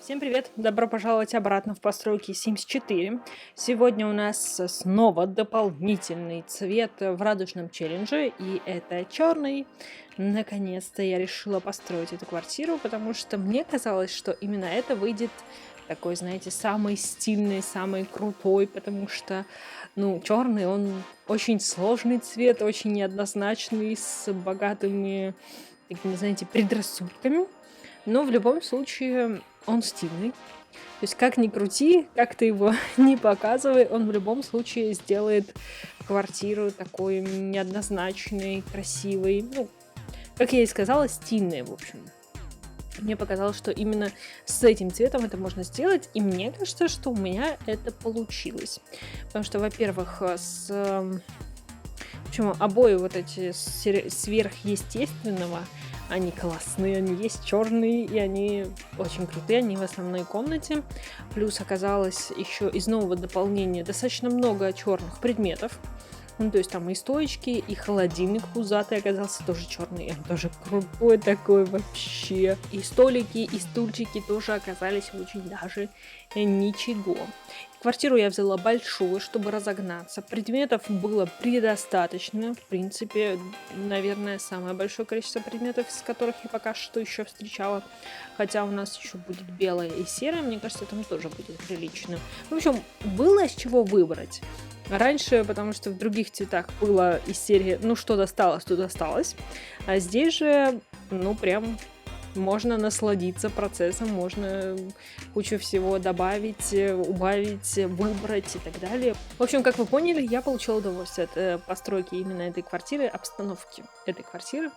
Всем привет! Добро пожаловать обратно в постройки Sims 4. Сегодня у нас снова дополнительный цвет в радужном челлендже, и это черный. Наконец-то я решила построить эту квартиру, потому что мне казалось, что именно это выйдет такой, знаете, самый стильный, самый крутой, потому что, черный, он очень сложный цвет, очень неоднозначный, с богатыми, такими, знаете, предрассудками. Но в любом случае он стильный. То есть как ни крути, как ты его не показывай, он в любом случае сделает квартиру такой неоднозначной, красивой. Как я и сказала, стильной, в общем. Мне показалось, что именно с этим цветом это можно сделать, и мне кажется, что у меня это получилось. Потому что, во-первых, обои вот эти сверхъестественного, они классные, они есть черные, и они очень крутые, они в основной комнате. Плюс оказалось еще из нового дополнения достаточно много черных предметов. То есть там и стоечки, и холодильник пузатый оказался тоже черный. Он тоже крутой такой вообще. И столики, и стульчики тоже оказались очень даже ничего. Квартиру я взяла большую, чтобы разогнаться. Предметов было предостаточно. В принципе, наверное, самое большое количество предметов, из которых я пока что еще встречала. Хотя у нас еще будет белое и серое. Мне кажется, там тоже будет прилично. В общем, было с чего выбрать. Раньше, потому что в других цветах было из серии что досталось, то досталось. А здесь же, прям можно насладиться процессом, можно кучу всего добавить, убавить, выбрать и так далее. В общем, как вы поняли, я получила удовольствие от постройки именно этой квартиры, обстановки этой квартиры.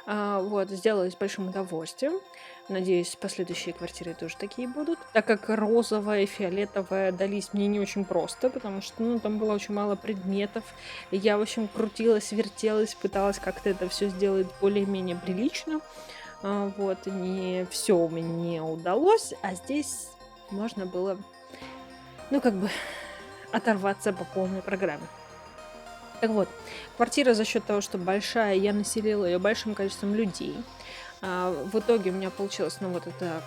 Сделала с большим удовольствием. Надеюсь, последующие квартиры тоже такие будут. Так как розовая и фиолетовая дались мне не очень просто, потому что, там было очень мало предметов. Я, в общем, крутилась, вертелась, пыталась как-то это все сделать более-менее прилично. Не все у меня не удалось, а здесь можно было, оторваться по полной программе. Так вот, квартира за счет того, что большая, я населила ее большим количеством людей. В итоге у меня получилось, эта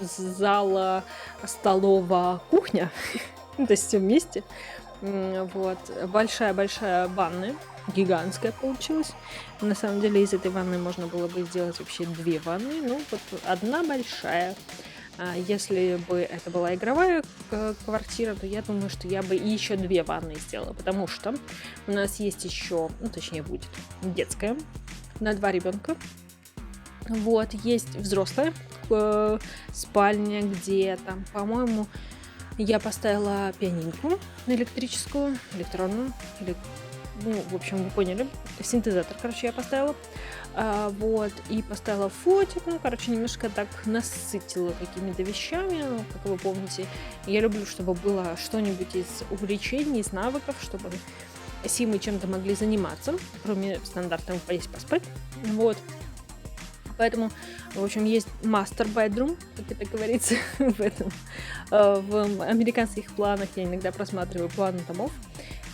зала, столовая, кухня, то есть все вместе. Большая-большая ванная, гигантская получилась. На самом деле из этой ванны можно было бы сделать вообще 2 ванны, одна большая. Если бы это была игровая квартира, то я думаю, что я бы еще 2 ванны сделала, потому что у нас есть еще, точнее будет, детская на 2 ребенка. Есть взрослая спальня, где там, по-моему, я поставила пианинку электронную, в общем, вы поняли, синтезатор, я поставила. И поставила фотик, немножко так насытила какими-то вещами, как вы помните. Я люблю, чтобы было что-нибудь из увлечений, из навыков, чтобы симы чем-то могли заниматься, кроме стандартного поесть, поспать. Поэтому, в общем, есть master bedroom, как это говорится в американских планах. Я иногда просматриваю планы домов.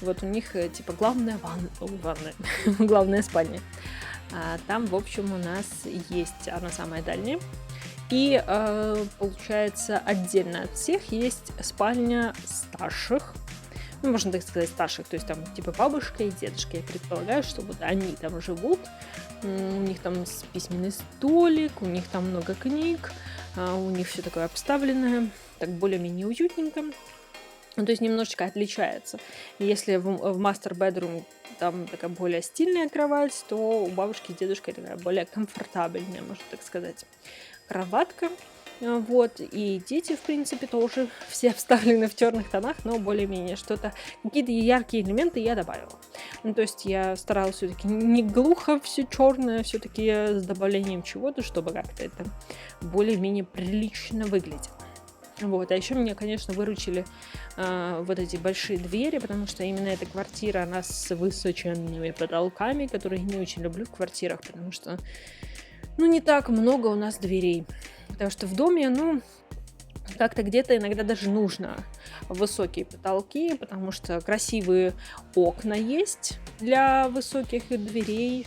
У них главная ванная, главная спальня. Там, в общем, у нас есть она самая дальняя. И, получается, отдельно от всех есть спальня старших. Можно так сказать, старших, то есть там бабушка и дедушка. Я предполагаю, что они там живут. У них там письменный столик, у них там много книг, у них все такое обставленное, так более-менее уютненько. То есть немножечко отличается. Если в master bedroom там такая более стильная кровать, то у бабушки и дедушки такая более комфортабельная, можно так сказать, кроватка. И дети, в принципе, тоже все обставлены в черных тонах, но более-менее какие-то яркие элементы я добавила. То есть я старалась все-таки не глухо все черное, все-таки с добавлением чего-то, чтобы как-то это более-менее прилично выглядело. А еще меня, конечно, выручили эти большие двери, потому что именно эта квартира, она с высоченными потолками, которые я не очень люблю в квартирах, потому что, не так много у нас дверей. Потому что в доме, как-то где-то иногда даже нужно высокие потолки, потому что красивые окна есть для высоких дверей.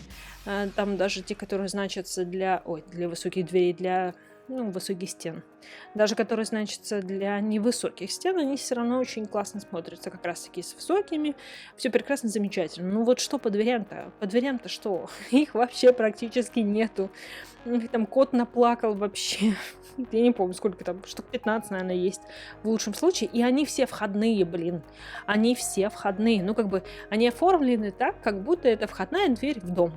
Там даже те, которые значатся для высоких дверей, для ну, высоких стен. Даже которые, значит, для невысоких стен, они все равно очень классно смотрятся, как раз-таки с высокими. Все прекрасно, замечательно. Ну вот что по дверям-то? По дверям-то что? Их вообще практически нету. У них там кот наплакал вообще. Я не помню, сколько там, штук 15, наверное, есть в лучшем случае. И они все входные, блин. Они все входные. Ну, как бы, они оформлены так, как будто это входная дверь в дом.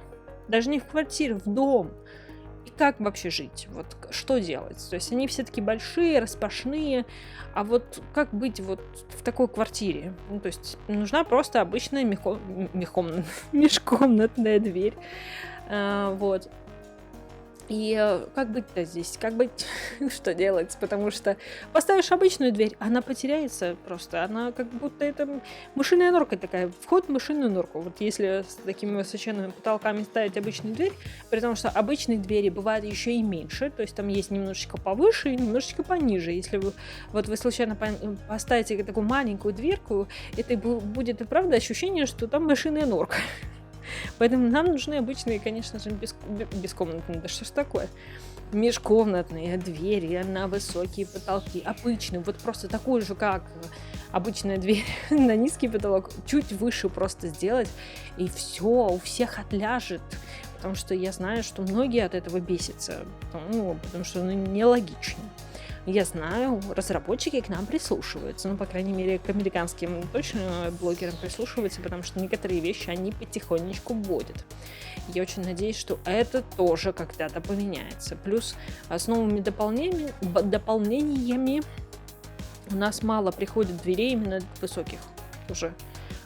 Даже не в квартиру, в дом. И как вообще жить? Вот что делать? То есть они все таки большие, распашные, а вот как быть вот в такой квартире? Ну, то есть нужна просто обычная межкомнатная дверь. Вот. И как быть-то здесь? Как быть? Что делать? Потому что поставишь обычную дверь, она потеряется просто. Она как будто это мышиная норка такая. Вход в мышиную норку. Вот если с такими высоченными потолками ставить обычную дверь, при том, что обычные двери бывают еще и меньше, то есть там есть немножечко повыше и немножечко пониже. Если вы случайно поставите такую маленькую дверку, это будет и правда ощущение, что там мышиная норка. Поэтому нам нужны обычные, конечно же, бескомнатные. Да что ж такое? Межкомнатные двери на высокие потолки. Обычные. Вот просто такую же, как обычная дверь на низкий потолок. Чуть выше просто сделать. И все, у всех отляжет. Потому что я знаю, что многие от этого бесятся. Потому что нелогично. Я знаю, разработчики к нам прислушиваются, ну, по крайней мере, к американским точно блогерам прислушиваются, потому что некоторые вещи они потихонечку вводят. Я очень надеюсь, что это тоже когда-то поменяется. Плюс с новыми дополнениями у нас мало приходит дверей именно высоких уже.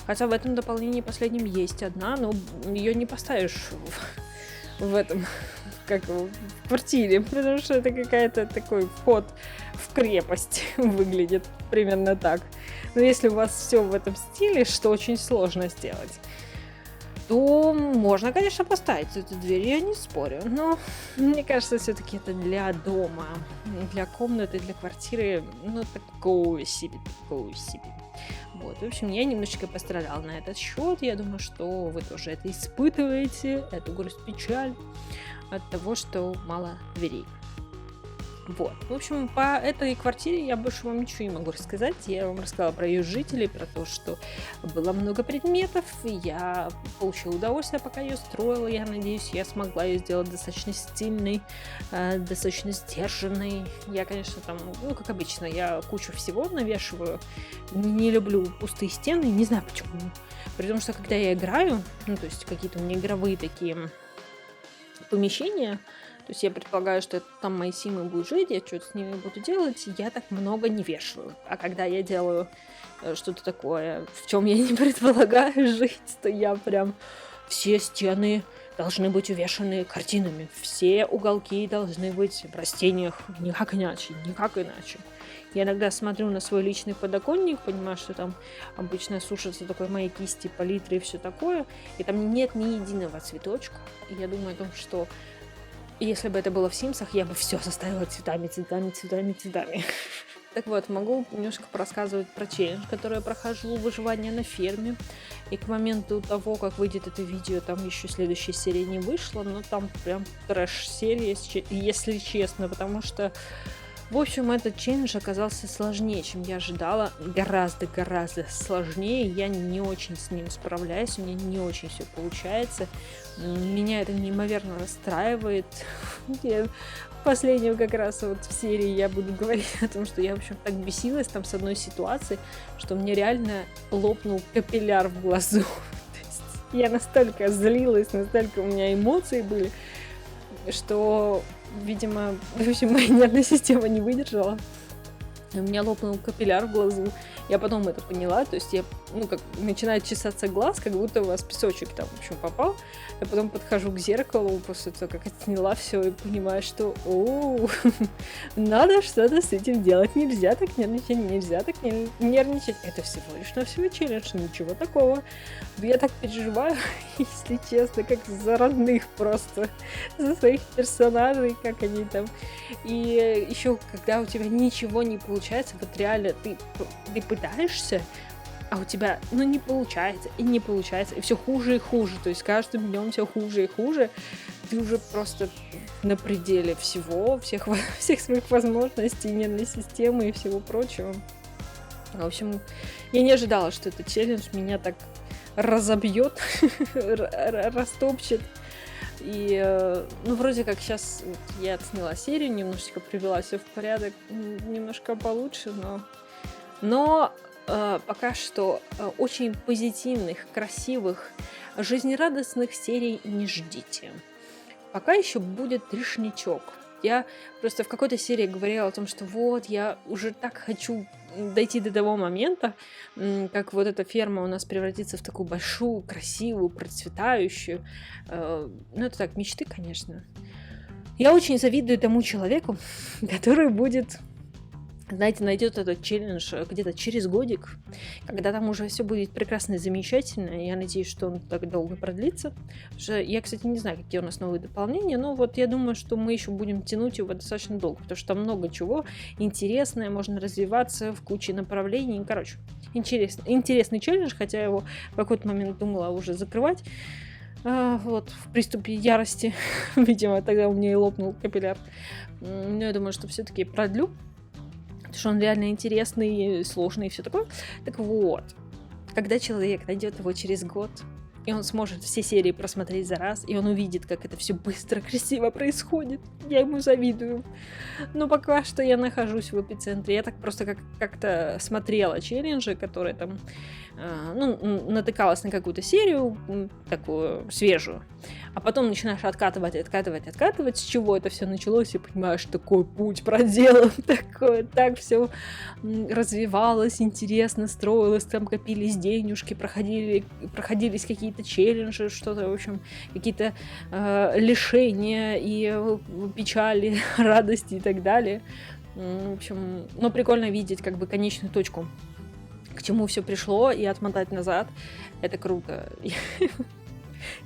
Хотя в этом дополнении последнем есть одна, но ее не поставишь в этом, как в квартире, потому что это какая-то такой вход в крепость выглядит примерно так. Но если у вас все в этом стиле, что очень сложно сделать, то можно, конечно, поставить эту дверь, я не спорю. Но мне кажется, все-таки это для дома, для комнаты, для квартиры, ну, такое себе. Вот, в общем, я немножечко пострадала на этот счет. Я думаю, что вы тоже это испытываете, эту грусть, печаль от того, что мало дверей. Вот. В общем, по этой квартире я больше вам ничего не могу рассказать. Я вам рассказала про ее жителей, про то, что было много предметов. Я получила удовольствие, пока ее строила. Я надеюсь, я смогла ее сделать достаточно стильной, достаточно сдержанной. Я, конечно, там, ну, как обычно, я кучу всего навешиваю. Не люблю пустые стены, не знаю почему. При том, что когда я играю, ну, то есть какие-то у меня игровые такие помещения, то есть я предполагаю, что это там мои симы будут жить, я что-то с ними буду делать, я так много не вешаю. А когда я делаю что-то такое, в чем я не предполагаю жить, то я прям все стены должны быть увешаны картинами, все уголки должны быть в растениях, никак иначе. Я иногда смотрю на свой личный подоконник, понимаю, что там обычно сушатся только мои кисти, палитры и все такое, и там нет ни единого цветочка. И я думаю о том, что если бы это было в Симсах, я бы все заставила цветами. Так вот, могу немножко порассказывать про челлендж, который я прохожу, выживание на ферме. И к моменту того, как выйдет это видео, там еще следующая серия не вышла, но там прям трэш-серия, если честно, потому что, в общем, этот челлендж оказался сложнее, чем я ожидала. Гораздо сложнее. Я не очень с ним справляюсь, у меня не очень все получается. Меня это неимоверно расстраивает. Последнюю как раз вот в серии я буду говорить о том, что я, в общем, так бесилась там с одной ситуации, что мне реально лопнул капилляр в глазу. То есть я настолько злилась, настолько у меня эмоции были, что, видимо, в общем, моя нервная система не выдержала. У меня лопнул капилляр в глазу. Я потом это поняла, то есть я, как начинает чесаться глаз, как будто у вас песочек там, в общем, попал. Я потом подхожу к зеркалу после того, как отсняла все, и понимаю, что надо что-то с этим делать. Нельзя так нервничать, нельзя так нервничать. Это всего лишь навсего челлендж, ничего такого. Я так переживаю, если честно, как за родных просто, за своих персонажей, как они там. И еще, когда у тебя ничего не получается, вот реально ты пытаешься, а у тебя, ну, не получается, и не получается, и все хуже и хуже, то есть с каждым днем все хуже и хуже, ты уже просто на пределе всего, всех своих возможностей, нервной системы и всего прочего. В общем, я не ожидала, что этот челлендж меня так разобьет, растопчет. И, ну, вроде как сейчас я отсняла серию, немножечко привела все в порядок, немножко получше, но пока что очень позитивных, красивых, жизнерадостных серий не ждите. Пока еще будет трешничок. Я просто в какой-то серии говорила о том, что вот, я уже так хочу дойти до того момента, как вот эта ферма у нас превратится в такую большую, красивую, процветающую. Ну, это так, мечты, конечно. Я очень завидую тому человеку, который будет, знаете, найдет этот челлендж где-то через годик, когда там уже все будет прекрасно и замечательно. Я надеюсь, что он так долго продлится. Я, кстати, не знаю, какие у нас новые дополнения, но вот я думаю, что мы еще будем тянуть его достаточно долго, потому что там много чего интересное, можно развиваться в куче направлений. Короче, интересный челлендж, хотя я его в какой-то момент думала уже закрывать. Вот, в приступе ярости. Видимо, тогда у меня и лопнул капилляр. Но я думаю, что все-таки продлю, потому что он реально интересный, сложный и все такое. Так вот, когда человек найдет его через год, и он сможет все серии просмотреть за раз, и он увидит, как это все быстро, красиво происходит, я ему завидую. Но пока что я нахожусь в эпицентре. Я так просто как-то смотрела челленджи, которые там, натыкалась на какую-то серию, такую свежую, а потом начинаешь откатывать, с чего это все началось, и понимаешь, такой путь проделан, так все развивалось, интересно строилось, там копились денежки, проходились какие-то челленджи, что-то, в общем, какие-то лишения и печали, радости и так далее. В общем, но прикольно видеть как бы конечную точку, к чему все пришло, и отмотать назад. Это круто.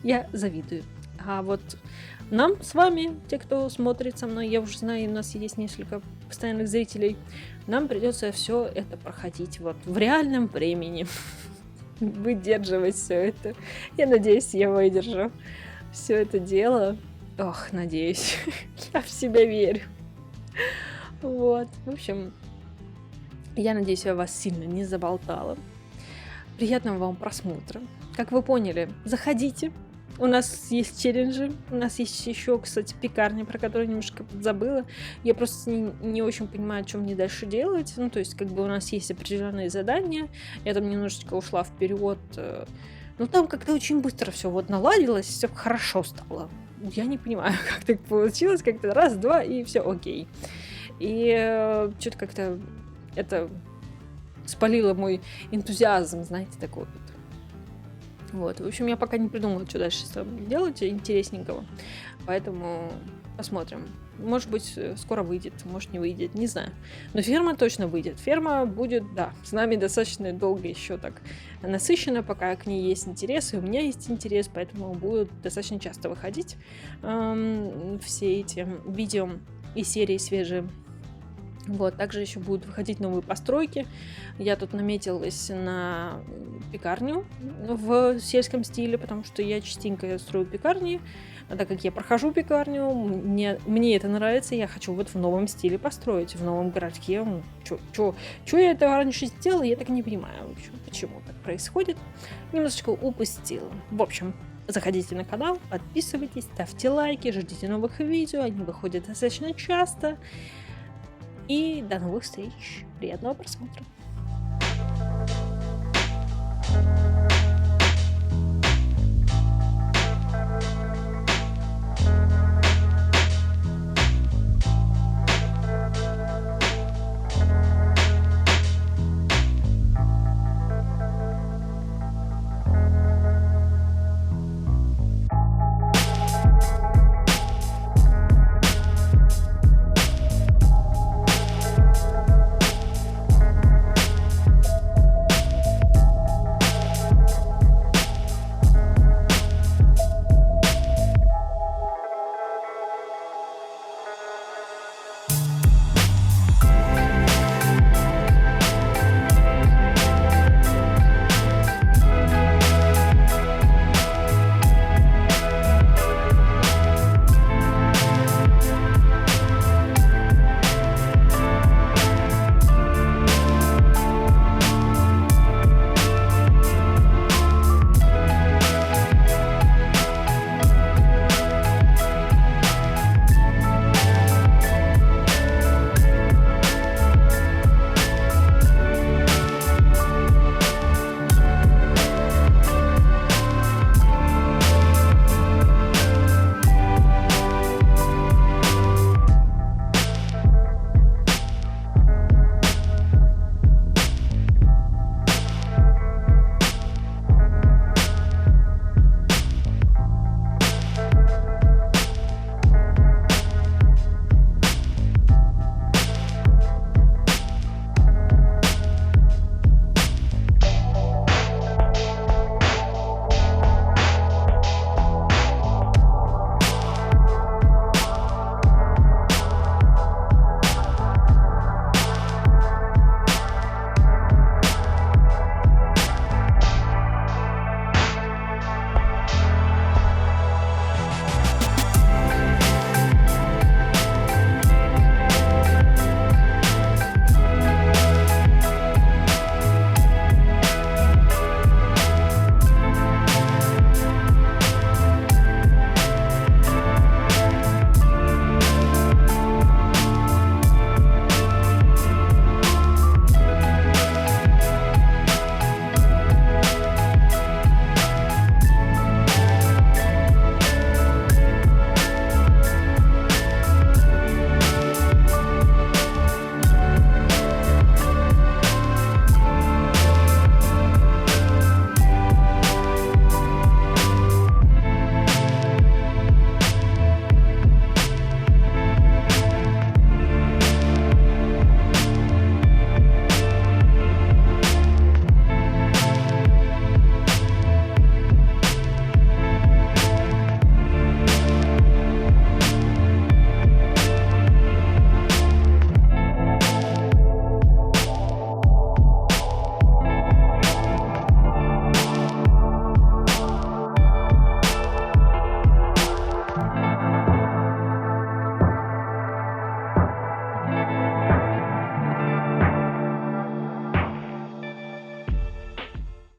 Я завидую. А вот нам с вами, те, кто смотрит со мной, я уже знаю, у нас есть несколько постоянных зрителей, нам придется все это проходить вот в реальном времени. Выдерживать все это. Я надеюсь, я выдержу все это дело. Ох, надеюсь. Я в себя верю. Вот. В общем, я надеюсь, я вас сильно не заболтала. Приятного вам просмотра. Как вы поняли, заходите. У нас есть челленджи. У нас есть еще, кстати, пекарня, про которую немножко забыла. Я просто не очень понимаю, что мне дальше делать. Ну, то есть, как бы у нас есть определенные задания. Я там немножечко ушла вперед. Но там как-то очень быстро все вот наладилось, все хорошо стало. Я не понимаю, как так получилось. Как-то раз, два, и все окей. И что-то как-то это спалило мой энтузиазм, знаете, такой вот. Вот, в общем, я пока не придумала, что дальше с этим делать интересненького, поэтому посмотрим. Может быть, скоро выйдет, может не выйдет, не знаю. Но ферма точно выйдет. Ферма будет, да, с нами достаточно долго еще так насыщена, пока к ней есть интерес, и у меня есть интерес, поэтому будут достаточно часто выходить все эти видео и серии свежие. Вот, также еще будут выходить новые постройки. Я тут наметилась на пекарню в сельском стиле, потому что я частенько строю пекарни. А так как я прохожу пекарню, мне это нравится, я хочу вот в новом стиле построить, в новом городке. Чё я это раньше сделала, я так не понимаю, почему так происходит. Немножечко упустила. В общем, заходите на канал, подписывайтесь, ставьте лайки, ждите новых видео, они выходят достаточно часто. И до новых встреч. Приятного просмотра.